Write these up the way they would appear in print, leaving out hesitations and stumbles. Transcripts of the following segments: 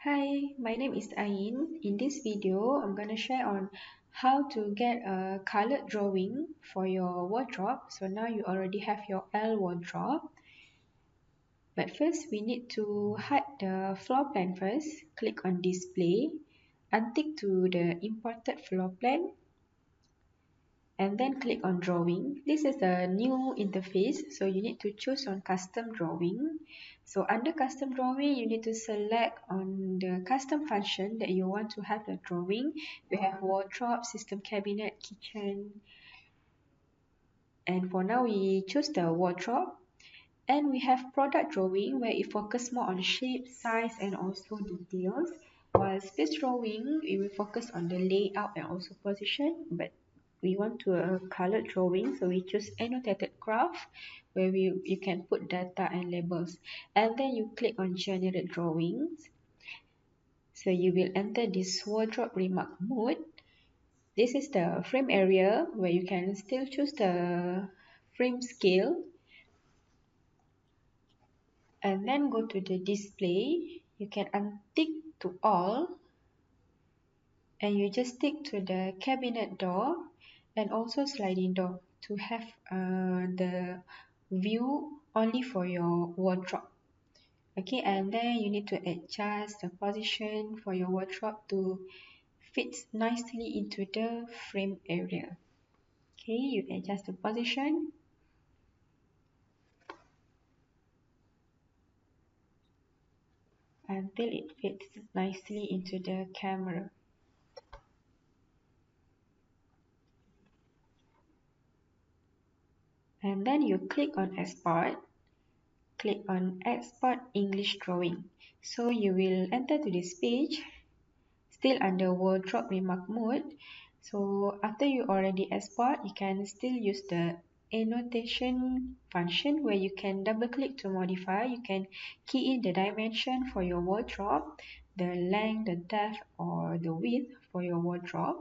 Hi, my name is Ain. In this video, I'm going to share on how to get a colored drawing for your wardrobe. So now you already have your L wardrobe. But first, we need to hide the floor plan first. Click on display, untick to the imported floor plan, and then click on drawing. This is a new interface, so you need to choose on custom drawing. So under custom drawing, you need to select on the custom function that you want to have the drawing. We have wardrobe, system cabinet, kitchen, and for now we choose the wardrobe. And we have product drawing where it focuses more on shape, size, and also details. While space drawing, it will focus on the layout and also position, but we want to a colored drawing, so we choose annotated graph where you can put data and labels. And then you click on generate drawings. So you will enter this wardrobe remark mode. This is the frame area where you can still choose the frame scale. And then go to the display. You can untick to all, and you just stick to the cabinet door and also sliding door to have the view only for your wardrobe. Okay, and then you need to adjust the position for your wardrobe to fit nicely into the frame area. Okay, you adjust the position until it fits nicely into the camera. And then you click on export. Click on export English drawing. So you will enter to this page still under wardrobe remark mode. So after you already export, you can still use the annotation function where you can double click to modify. You can key in the dimension for your wardrobe, the length, the depth, or the width for your wardrobe.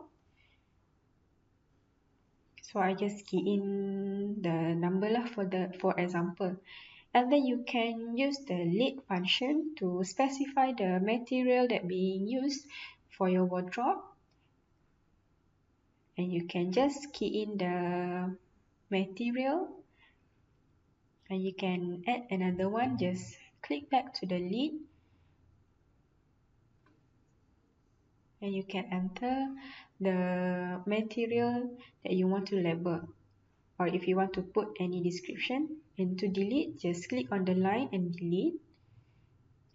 So I just key in the number lah for example. And then you can use the lead function to specify the material that being used for your wardrobe. And you can just key in the material. And you can add another one. Just click back to the lead. And you can enter the material that you want to label. Or if you want to put any description. And to delete, just click on the line and delete.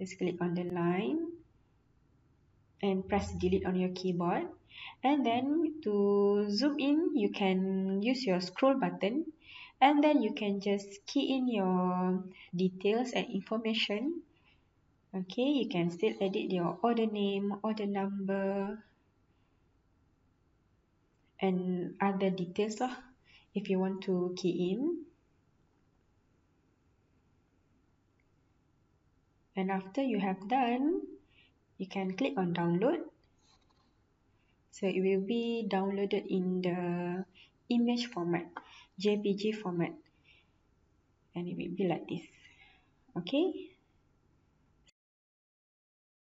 Just click on the line and press delete on your keyboard. And then to zoom in, you can use your scroll button, and then you can just key in your details and information. Okay, you can still edit your order name, order number, and other details lah if you want to key in. And after you have done, you can click on download. So it will be downloaded in the image format, JPG format, and it will be like this. Okay,